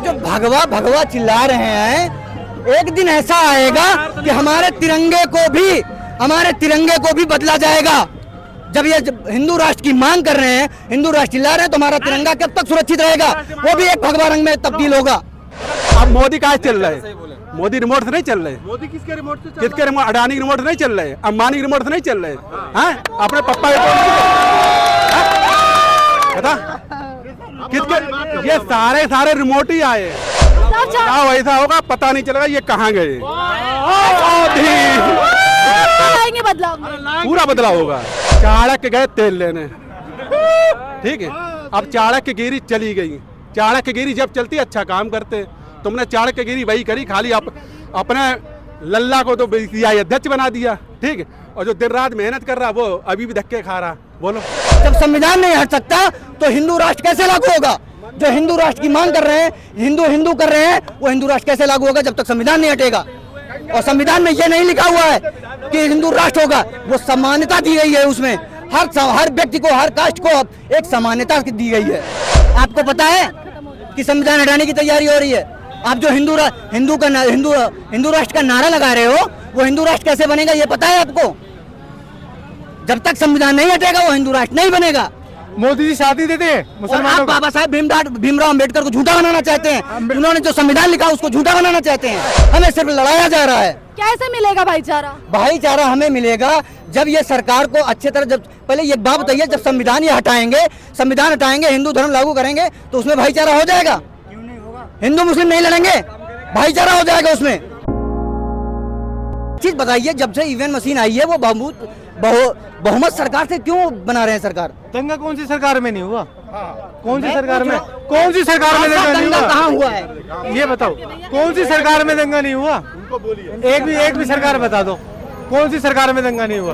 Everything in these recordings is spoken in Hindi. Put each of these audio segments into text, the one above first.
जो भगवा भगवा चिल्ला रहे हैं, एक दिन ऐसा आएगा कि हमारे तिरंगे को भी बदला जाएगा। जब ये हिंदू राष्ट्र की मांग कर रहे हैं, हिंदू राष्ट्र चिल्ला रहे हैं, तो हमारा तिरंगा कब तक सुरक्षित रहेगा? वो भी एक भगवा रंग में तब्दील होगा। अब मोदी कहाँ चल रहा है? मोदी रिमोट से नहीं चल रहे। मोदी किसके रिमोट से? किसके रिमोट? अडानी के रिमोट से नहीं चल रहे, अंबानी के रिमोट से नहीं चल रहे हैं। अपने पप्पा बता किसके? ये सारे रिमोट ही आए। क्या वैसा होगा पता नहीं चलेगा ये कहाँ गए। बदलाव पूरा बदलाव होगा। चाणक्य गए तेल लेने, ठीक है। अब चाणक्य गिरी चली गई। चाणक्य गिरी जब चलती अच्छा काम करते, तुमने चाणक्य गिरी वही करी, खाली अपने लल्ला को तो बीसीसीआई अध्यक्ष बना दिया, ठीक है। और जो दिन रात मेहनत कर रहा वो अभी भी धक्के खा रहा। बोलो, जब संविधान नहीं हट सकता तो हिंदू राष्ट्र कैसे लागू होगा? जो हिंदू राष्ट्र की मांग कर रहे हैं, हिंदू कर रहे हैं, वो हिंदू राष्ट्र कैसे लागू होगा जब तक संविधान नहीं हटेगा? और संविधान में ये नहीं लिखा हुआ है कि हिंदू राष्ट्र होगा। वो समानता दी गई है, उसमें हर व्यक्ति को, हर कास्ट को एक समानता दी गई है। आपको पता है कि संविधान हटाने की तैयारी हो रही है। आप जो हिंदू राष्ट्र का नारा लगा रहे हो, वो हिंदू राष्ट्र कैसे बनेगा ये पता है आपको? जब तक संविधान नहीं हटेगा वो हिंदू राष्ट्र नहीं बनेगा। मोदी जी शादी देते हैं मुसलमानों को। बाबा साहेब भीमराव अम्बेडकर को झूठा बनाना चाहते हैं। उन्होंने जो संविधान लिखा उसको झूठा बनाना चाहते हैं। हमें सिर्फ लड़ाया जा रहा है। कैसे मिलेगा भाईचारा? भाईचारा हमें मिलेगा जब ये सरकार को अच्छे तरह, जब पहले ये बात बताइए, जब संविधान हटाएंगे, हिंदू धर्म लागू करेंगे तो उसमें भाईचारा हो जाएगा? क्यों नहीं होगा? हिंदू मुस्लिम नहीं लड़ेंगे, भाईचारा हो जाएगा उसमें। चीज बताइए, जब से ईवीएम मशीन आई है वो बहुमत सरकार से क्यों बना रहे हैं सरकार? दंगा कौन सी सरकार में नहीं हुआ? कौन सी सरकार में दंगा नहीं हुआ? कहाँ हुआ है ये बताओ, कौन सी सरकार में दंगा नहीं हुआ? एक भी सरकार बता दो कौन सी सरकार में दंगा नहीं हुआ?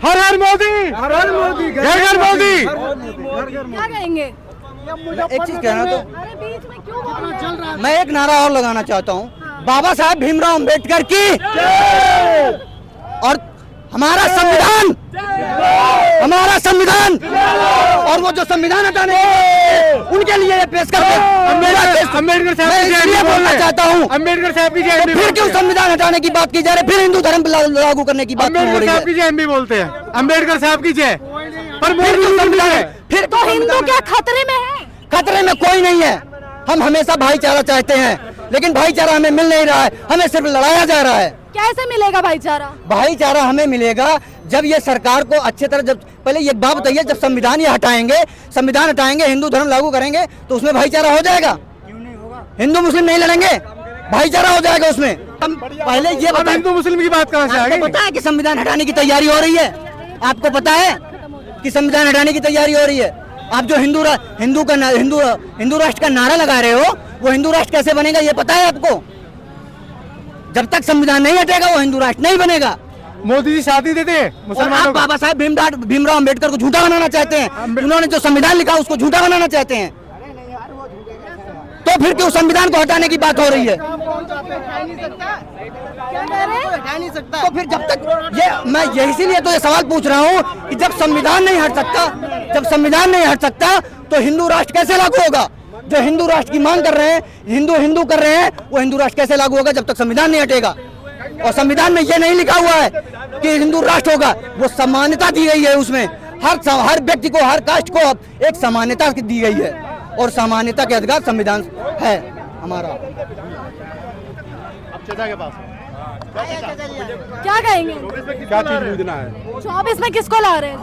हर हर मोदी, घर घर मोदी। क्या कहेंगे? एक चीज कहना, तो अरे बीच में क्यों बोल रहे हैं? मैं एक नारा और लगाना चाहता हूँ, बाबा साहेब भीमराव अम्बेडकर की और हमारा संविधान और वो जो संविधान हटाने उनके लिए पेश करते अम्बेडकर साहब मैं बोलना चाहता हूँ। अम्बेडकर साहब की जय। फिर क्यों संविधान हटाने की बात की जा रही है? फिर हिंदू धर्म लागू करने की बात हो रही अम्बेडकर है। साहब की जय हम भी बोलते हैं, अम्बेडकर साहब की जय। पर फिर क्यों संविधान? फिर तो हिंदू क्या खतरे में है? खतरे में कोई नहीं है। हम हमेशा भाईचारा चाहते हैं, लेकिन भाईचारा हमें मिल नहीं रहा है। हमें सिर्फ लड़ाया जा रहा है। कैसे मिलेगा भाईचारा? भाईचारा हमें मिलेगा जब ये सरकार को अच्छे तरह, जब पहले ये बात बताइए, जब संविधान हटाएंगे, हिंदू धर्म लागू करेंगे तो उसमें भाईचारा हो जाएगा? क्यों नहीं होगा? हिंदू मुस्लिम नहीं लड़ेंगे, भाईचारा हो जाएगा उसमें। पहले ये बताइए, हिंदू मुस्लिम की बात कहाँ से आ गई? पता है कि संविधान हटाने की तैयारी हो रही है? आपको पता है कि संविधान हटाने की तैयारी हो रही है? आप जो हिंदू राष्ट्र का नारा लगा रहे हो, वो हिंदू राष्ट्र कैसे बनेगा ये पता है आपको? जब तक संविधान नहीं हटेगा वो हिंदू राष्ट्र नहीं बनेगा। मोदी जी शादी देते हैं मुसलमानों को। बाबा साहेब भीमराव अम्बेडकर को झूठा बनाना चाहते हैं। उन्होंने जो संविधान लिखा उसको झूठा बनाना चाहते हैं। तो फिर क्यों संविधान को हटाने की बात हो रही है? तो फिर जब तक मैं इसीलिए तो ये सवाल पूछ रहा हूँ कि जब संविधान नहीं हट सकता तो हिंदू राष्ट्र कैसे लागू होगा? जो हिंदू राष्ट्र की मांग कर रहे हैं, हिंदू कर रहे हैं, वो हिंदू राष्ट्र कैसे लागू होगा जब तक संविधान नहीं हटेगा? और संविधान में ये नहीं लिखा हुआ है कि हिंदू राष्ट्र होगा। वो समानता दी गई है, उसमें हर व्यक्ति को, हर कास्ट को एक समानता दी गई है और समानता के अधिकार संविधान है हमारा। के पास क्या कहेंगे? क्या चीज योजना है? 24 में किसको ला रहे हैं?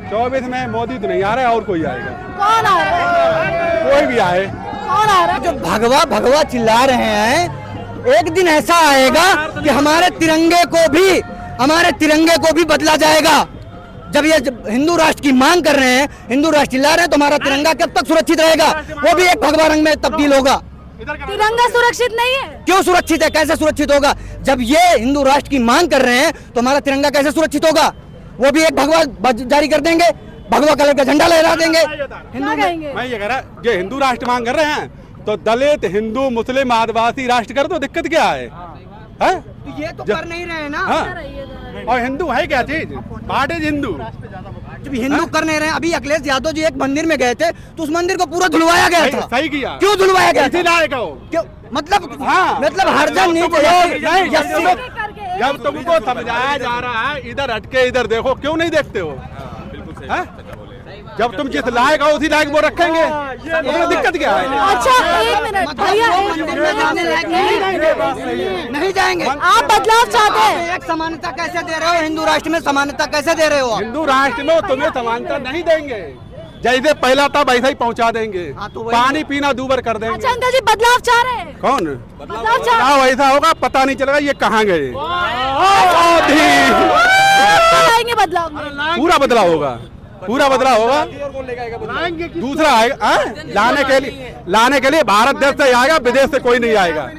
24 में मोदी तो नहीं आ रहा है, और कोई आएगा? कौन आ रहा है? कोई भी आए। कौन आ रहा है? जो भगवा भगवा चिल्ला रहे हैं, एक दिन ऐसा आएगा कि हमारे तिरंगे को भी बदला जाएगा। जब ये हिंदू राष्ट्र की मांग कर रहे हैं, हिंदू राष्ट्र चिल्ला रहे हैं, तो हमारा तिरंगा कब तक सुरक्षित रहेगा? वो भी एक भगवा रंग में तब्दील होगा। तिरंगा सुरक्षित नहीं है? क्यों सुरक्षित है? कैसे सुरक्षित होगा? जब ये हिंदू राष्ट्र की मांग कर रहे हैं तो हमारा तिरंगा कैसे सुरक्षित होगा? वो भी एक भगवा जारी कर देंगे, भगवा कलर का झंडा लहरा देंगे। मैं ये कह रहा, जो हिंदू राष्ट्र मांग कर रहे हैं तो दलित, हिंदू, मुस्लिम, आदिवासी राष्ट्र कर दो, दिक्कत क्या है? ये तो कर नहीं रहे ना। हाँ। और हिंदू है क्या चीज? What is Hindu? जब हिंदू कर नहीं रहे, अभी अखिलेश यादव जी एक मंदिर में गए थे तो उस मंदिर को पूरा धुलवाया गया था। सही किया। क्यों धुलवाया गया था? लाएगा वो क्यों? मतलब हाँ। मतलब हर जन नहीं जब तुमको समझाया जा रहा है इधर हटके इधर देखो, क्यों नहीं देखते हो? जब तुम जिस लायक हो उसी लायक वो रखेंगे, उसमें दिक्कत क्या है? अच्छा एक मिनट भैया, नहीं जाएंगे। आप बदलाव चाहते हैं? एक समानता कैसे दे रहे हो? हिंदू राष्ट्र में समानता कैसे दे रहे हो आप? हिंदू राष्ट्र में तुम्हें समानता नहीं देंगे, जैसे पहला था वैसा ही पहुंचा देंगे। हाँ, तो पानी पीना दूबर कर देंगे। अच्छा अंकल जी बदलाव चाह रहे हैं? कौन बदलाव चाह क्या वैसा होगा पता नहीं चलेगा ये कहाँ गए। आएंगे बदलाव में? पूरा बदलाव होगा, पूरा बदलाव होगा। दूसरा आएगा लाने के लिए भारत देश से आएगा, विदेश से कोई नहीं आएगा।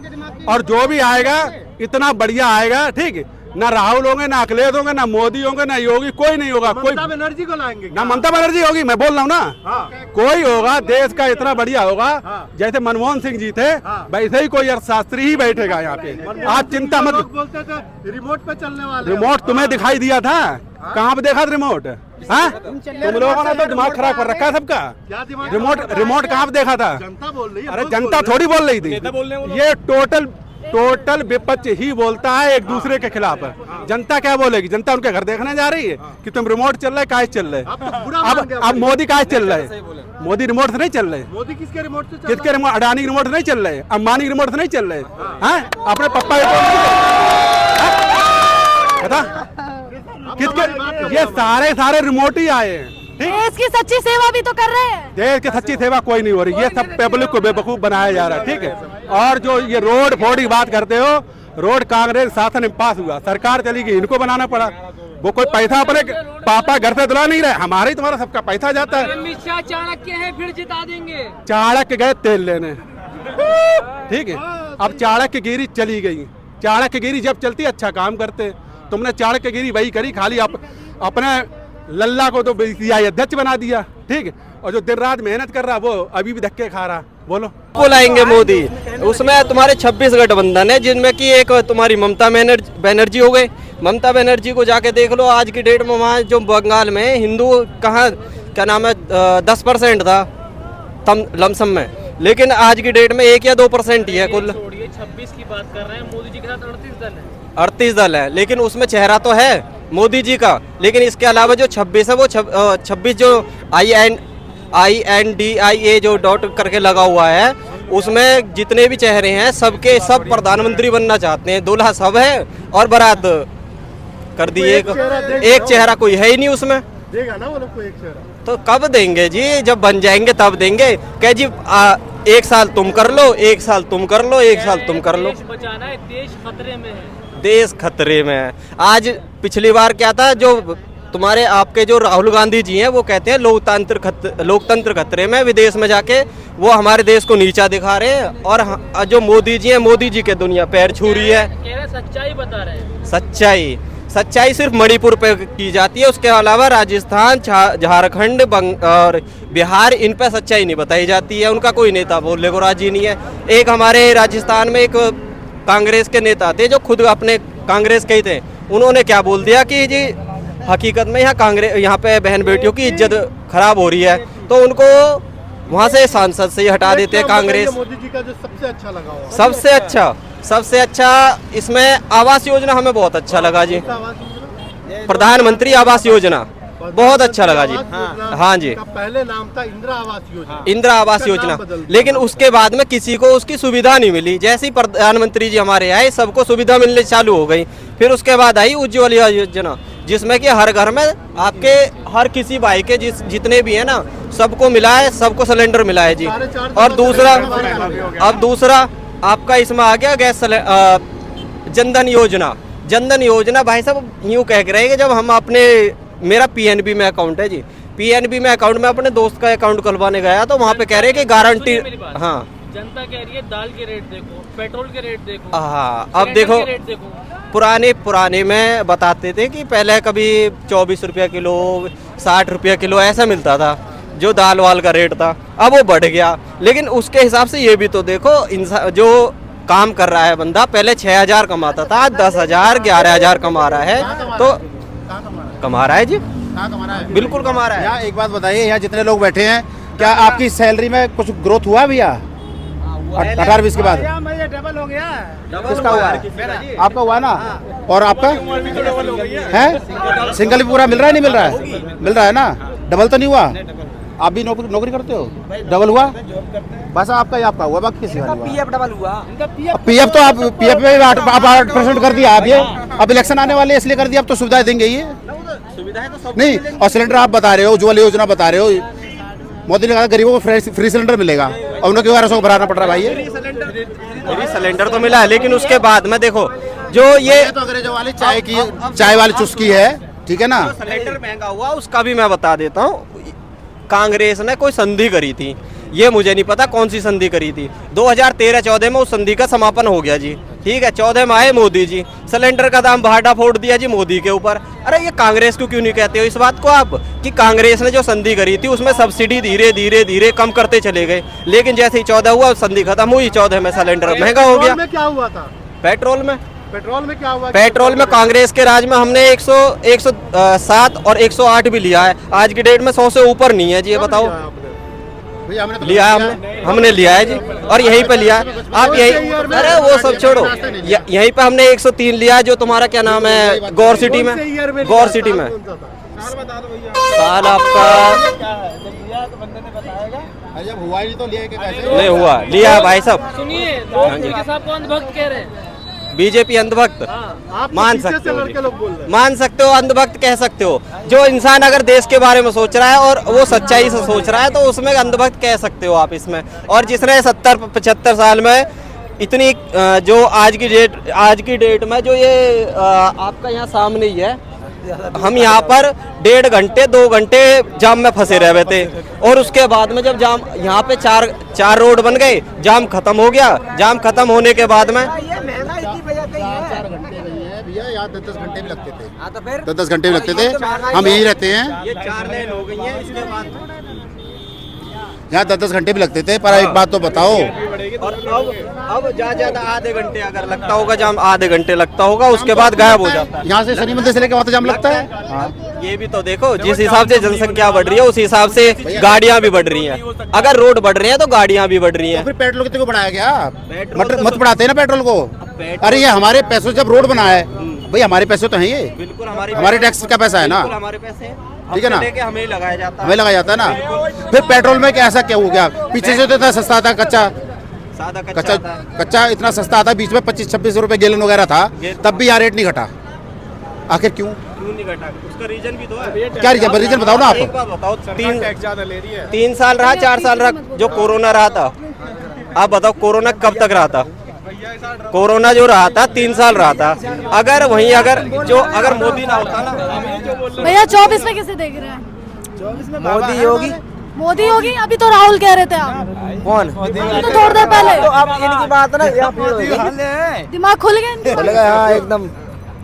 और जो भी आएगा इतना बढ़िया आएगा, ठीक है। ना राहुल होंगे, ना अखिलेश होंगे, ना मोदी होंगे, ना योगी, कोई नहीं होगा। कोई बनर्जी को लाएंगे, ना ममता बनर्जी होगी, मैं बोल रहा हूँ ना। हाँ। कोई होगा देश का इतना बढ़िया होगा। हाँ। जैसे मनमोहन सिंह जी थे, हाँ। वैसे ही कोई अर्थशास्त्री ही बैठेगा यहाँ पे। आप चिंता मत। बोलते थे रिमोट पे चलने वाले। रिमोट तुम्हें दिखाई दिया था? कहाँ पे देखा रिमोट? हाँ, तुम लोगों ने तो दिमाग खराब कर रखा है सबका। रिमोट कहाँ पे देखा था? जनता बोल रही है। अरे जनता थोड़ी बोल रही थी, ये टोटल विपक्ष ही बोलता है एक दूसरे के खिलाफ। जनता क्या बोलेगी? जनता उनके घर देखने जा रही है कि तुम रिमोट चल रहे, काहे चल रहे? अब मोदी काहे चल रहे? मोदी रिमोट से नहीं चल रहे। मोदी किसके रिमोट से? किसके रिमोट? अडानी के रिमोट से नहीं चल रहे, अंबानी के रिमोट से नहीं चल रहे। हाँ, अपने पप्पा बता किसके? ये सारे रिमोट ही आए हैं। देश की सच्ची सेवा भी तो कर रहे हैं। देश की सच्ची सेवा कोई नहीं हो रही, ये सब पब्लिक को बेवकूफ बनाया जा रहा है, ठीक है। और जो ये रोड फोड़ की बात करते हो, रोड कांग्रेस शासन में पास हुआ, सरकार चली गई, इनको बनाना पड़ा। वो कोई पैसा अपने पापा घर से दिला नहीं रहे, हमारे तुम्हारा सबका पैसा जाता है। अमित शाह चाणक्य हैं, फिर जिता देंगे। चाणक्य गए तेल लेने, ठीक है। अब चाणक्य गिरी चली गई। चाणक्य गिरी जब चलती अच्छा काम करते, तुमने चाणक्य गिरी वही करी, खाली अपने लल्ला को तो बीसीसीआई अध्यक्ष बना दिया, ठीक है। और जो दिन रात मेहनत कर रहा वो अभी भी धक्के खा रहा। बोलो बुलाएंगे मोदी, उसमें तुम्हारे 26 गठबंधन है, जिनमें कि एक तुम्हारी ममता बनर्जी हो गई। ममता बनर्जी को जाके देख लो, आज की डेट में वहाँ जो बंगाल में हिंदू कहाँ क्या नाम है 10% था लमसम में, लेकिन आज की डेट में 1 या 2% ही है कुल। 26 की बात कर रहे हैं, मोदी जी के साथ 38 दल है। 38 दल है, लेकिन उसमें चेहरा तो है मोदी जी का, लेकिन इसके अलावा जो 26 है वो 26 जो INDIA जो डॉट करके लगा हुआ है, उसमें जितने भी चेहरे हैं सबके सब प्रधानमंत्री बनना चाहते हैं। दूल्हा सब है और बारात कर दी एक चेहरा कोई है ही नहीं उसमें। देगा ना वो लोग को एक चेहरा, तो कब देंगे जी? जब बन जाएंगे तब देंगे। कह जी 1 साल तुम कर लो, 1 साल तुम कर लो, 1 साल तुम कर लो। देश बचाना है, देश खतरे में है। देश खतरे में है। आज पिछली बार क्या था, जो तुम्हारे आपके जो राहुल गांधी जी हैं वो कहते हैं लोकतंत्र खतरे में, विदेश में जाके वो हमारे देश को नीचा दिखा रहे हैं। और जो मोदी जी हैं, मोदी जी के दुनिया पैर छू रही है। कह रहे सच्चाई बता रहे हैं। सच्चाई सिर्फ मणिपुर पे की जाती है, उसके अलावा राजस्थान, झारखंड और बिहार, इन पे सच्चाई नहीं बताई जाती है। उनका कोई नेता बोलने को राजी नहीं है। एक हमारे राजस्थान में एक कांग्रेस के नेता थे जो खुद अपने कांग्रेस के ही थे, उन्होंने क्या बोल दिया कि जी हकीकत में यहाँ पे बहन बेटियों की इज्जत खराब हो रही है, तो उनको वहाँ से सांसद से ही हटा देते हैं कांग्रेस। मोदी जी का जो सबसे अच्छा लगा हो? सबसे अच्छा इसमें आवास योजना हमें बहुत अच्छा लगा जी। प्रधानमंत्री आवास योजना बहुत अच्छा लगा जी। हाँ जी, पहले नाम था इंदिरा आवास योजना। इंदिरा आवास योजना, लेकिन उसके बाद में किसी को उसकी सुविधा नहीं मिली। जैसे ही प्रधानमंत्री जी हमारे आए, सबको सुविधा मिलने चालू हो गई। फिर उसके बाद आई उज्ज्वला योजना, जिसमें कि हर घर में आपके हर किसी भाई के जितने भी है ना, सबको मिला है, सबको सिलेंडर मिला है जी। और दूसरा आपका इसमें आ गया गैस जनधन योजना। भाई साहब यूँ कह के रहे कि जब हम मेरा PNB में अकाउंट है जी, PNB में अकाउंट में अपने दोस्त का अकाउंट खुलवाने गया तो वहाँ पे कह रहे हैं कि गारंटी। हाँ, जनता कह रही है दाल के रेट देखो, पेट्रोल के रेट देखो। हाँ, अब देखो पुराने में बताते थे कि पहले कभी 24 रुपया किलो, 60 रुपया किलो ऐसा मिलता था जो दाल वाल का रेट था। अब वो बढ़ गया, लेकिन उसके हिसाब से ये भी तो देखो, जो काम कर रहा है बंदा, पहले 6,000 कमाता था, 10,000 11,000 कमा रहा है, तो कमा रहा है जी। कहाँ कमा रहा है? बिल्कुल कमा रहा है। यहाँ एक बात बताइए, यहाँ जितने लोग बैठे हैं, क्या आपकी सैलरी में कुछ ग्रोथ हुआ भैया 18-20 के बाद? डबल हो गया। किसका हुआ है? आपका हुआ ना? और आपका है? सिंगल भी पूरा मिल रहा है, नहीं मिल रहा है? मिल रहा है ना? डबल तो नहीं हुआ? आप भी नौकरी करते हो? डबल हुआ? बस आपका ही आपका हुआ, बाकी किसी का नहीं हुआ। पीएफ डबल हुआ। पीएफ तो आप पीएफ में 8% कर दिया आप, ये अब इलेक्शन आने वाले इसलिए कर दिया, अब तो सुविधाएं देंगे ये सुविधाएं तो सब नहीं। और सिलेंडर आप बता रहे हो, उज्ज्वला योजना बता रहे हो, मोदी ने कहा गरीबों को फ्री सिलेंडर मिलेगा और उन्हें क्यों 1200 को भराना पड़ रहा है भाई? ये सिलेंडर तो मिला है, लेकिन उसके बाद में देखो जो ये तो अंग्रेजों वाली चाय वाली चुस्की है, ठीक है ना? जो सिलेंडर महंगा हुआ उसका भी मैं बता देता हूँ। कांग्रेस ने कोई संधि करी थी, ये मुझे नहीं पता कौन सी संधि करी थी। 2013-14 में उस संधि का समापन हो गया जी, ठीक है। 14 में आए मोदी जी, सिलेंडर का दाम भाटा फोड़ दिया जी मोदी के ऊपर। अरे ये कांग्रेस को क्यों नहीं कहते हो इस बात को आप, कि कांग्रेस ने जो संधि करी थी उसमें सब्सिडी धीरे धीरे धीरे कम करते चले गए, लेकिन जैसे ही 14 हुआ संधि खत्म हुई, 14 में सिलेंडर महंगा हो गया। क्या हुआ था? पेट्रोल में क्या हुआ? पेट्रोल में कांग्रेस के राज में हमने 107 और 108 भी लिया है, आज की डेट में 100 से ऊपर नहीं है जी। ये बताओ, लिया हमने लिया है जी, और यहीं पे लिया है। आप यही, अरे वो सब छोड़ो, यहीं पे हमने 103 लिया है, जो तुम्हारा क्या नाम है, गौर सिटी में। साल आपका जब हुआ ही नहीं तो लिया नहीं हुआ, लिया है भाई साहब। सुनिए, लोग मोदी साहब को अंधभक्त कह रहे हैं। बीजेपी अंधभक्त आप मान पीछे सकते से हो, लड़के लोग बोल रहे हैं। मान सकते हो, अंधभक्त कह सकते हो। जो इंसान अगर देश के बारे में सोच रहा है और वो सच्चाई से सोच रहा है तो उसमें अंधभक्त कह सकते हो आप इसमें। और जिसने 70-75 साल में इतनी जो आज की डेट में जो ये आपका यहाँ सामने ही है, हम यहाँ पर 1.5 घंटे 2 घंटे जाम में फंसे रहे थे, और उसके बाद में जब जाम यहाँ पे चार रोड बन गए, जाम खत्म हो गया। जाम खत्म होने के बाद में 4 घंटे नहीं है भैया, यहाँ 10 घंटे भी लगते थे, 10 घंटे भी लगते थे। हम यही रहते हैं, ये 4 लेन हो गई है, इसके बाद यहाँ 10 घंटे भी लगते थे। पर एक बात तो बताओ, और अब ज्यादा आधे घंटे अगर लगता होगा जाम, आधे घंटे लगता होगा, उसके बाद गायब हो जाता है। यहाँ से शनि मंदिर से लेके वहाँ तक जाम लगता है। ये भी तो देखो, जिस हिसाब से जनसंख्या बढ़ रही है उस हिसाब से गाड़ियां भी बढ़ रही हैं। अगर रोड बढ़ रहे हैं तो गाड़ियां भी बढ़ रही हैं। तो फिर पेट्रोल कितने को बढ़ाया गया? पेट्रोल मत बढ़ाते हैं ना पेट्रोल को। अरे ये हमारे पैसों से जब रोड बना है भाई, हमारे पैसे तो हैं ये, बिल्कुल हमारे टैक्स का पैसा है ना, हमारे पैसे, ठीक है ना? हमें ही लगाया जाता है, हमें लगाया जाता है ना। फिर पेट्रोल में क्या ऐसा क्या हो गया? पीछे से तो इतना सस्ता था, सादा कच्चा इतना सस्ता था, बीच में 25-26 रुपए गैलन वगैरह था, तब भी यहाँ रेट नहीं घटा। आखिर क्यों नहीं घटा? उसका रीजन भी तो है। क्या रीजन बताओ ना एक आप। बात बताओ, 3 साल रहा, 4 साल रहा जो कोरोना रहा था, आप बताओ कोरोना कब तक रहा था? कोरोना जो रहा था 3 साल रहा था। अगर वहीं अगर मोदी ना होता ना। भैया 24 में किसे देख रहे हैं? मोदी होगी। अभी तो राहुल कह रहे थे आप। कौन? तो थोड़ी देर पहले तो अब इनकी बात ना दिमाग खुल गया इनके। हाँ एकदम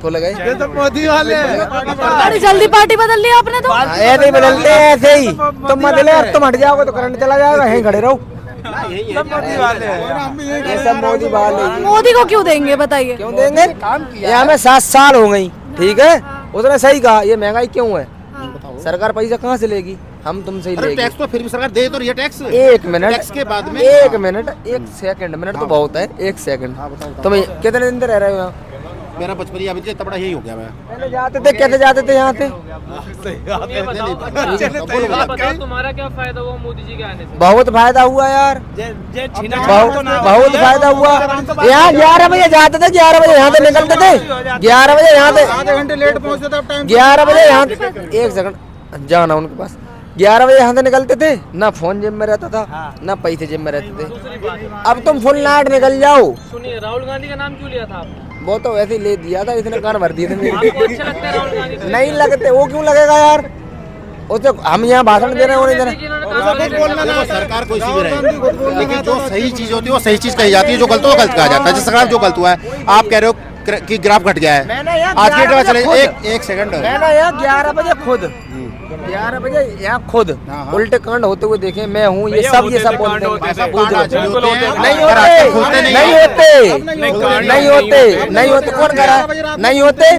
खुल गए। ये तो मोदी वाले हैं। बड़ी जल्दी पार्टी बदल ली आपने तो। ऐसे ही बदलते हैं, ऐसे ही। तुम बदले, तुम हट जाओगे तो करंट चला जाएगा, यहीं खड़े रहो। सब मोदी वाले हैं। ये सब मोदी वाले। मोदी को क्यों देंगे बताइए? क्यों देंगे? यहाँ में 7 साल हो गई, ठीक है। उसने सही कहा, ये महंगाई क्यों है? सरकार पैसा कहाँ से लेगी? हम तुमसे ही लेगी। टैक्स तो फिर भी सरकार दे तो रही है टैक्स। 1 मिनट, टैक्स के बाद में 1 मिनट, 1 सेकंड, मिनट तो बहुत है, 1 सेकंड। तुम कितने दिन रह रहे हो यहाँ? मेरा बचपन अभी इतना बड़ा यही हो गया। मैं पहले जाते थे, कैसे जाते थे यहाँ से? ये बताओ तुम्हारा क्या फायदा हुआ मोदी जी के आने से? बहुत फायदा हुआ यार, बहुत फायदा हुआ। यहाँ 11 बजे जाते थे, 11 बजे यहाँ से निकलते थे, 11 बजे यहाँ से, आधे घंटे लेट पहुंचते थे। अब टाइम 11 बजे यहाँ, 1 सेकंड जाना उनके पास। 11 बजे यहाँ से निकलते थे, ना फोन जेब में रहता था, ना पैसे जेब में रहते थे। अब तुम फुल नाइट निकल जाओ। सुनिए, राहुल गांधी का नाम क्यों लिया था आपने? वो तो वैसे ही ले दिया था, इतने कान भर दिए थे मेरे। आपको अच्छा लगता है राहुल गांधी? नहीं लगते, वो क्यों लगेगा यार? उसे हम यहाँ भाषण दे रहे हैं, सरकार कोई सी भी रहे, लेकिन जो सही चीज होती है वो सही चीज कही जाती है, जो गलत हो गलत कहा जाता है। जैसे सरकार जो गलत हुआ है, आप कह रहे हो कि ग्राफ घट गया है, आज की डेट में चले। एक सेकंड, मैंने यहाँ 11 बजे खुद 11 बजे यहाँ खुद उल्टे कांड होते हुए देखे मैं हूँ। ये सब बोलते हैं, नहीं होते, नहीं होते, नहीं होते, नहीं होते। कौन करा? नहीं होते।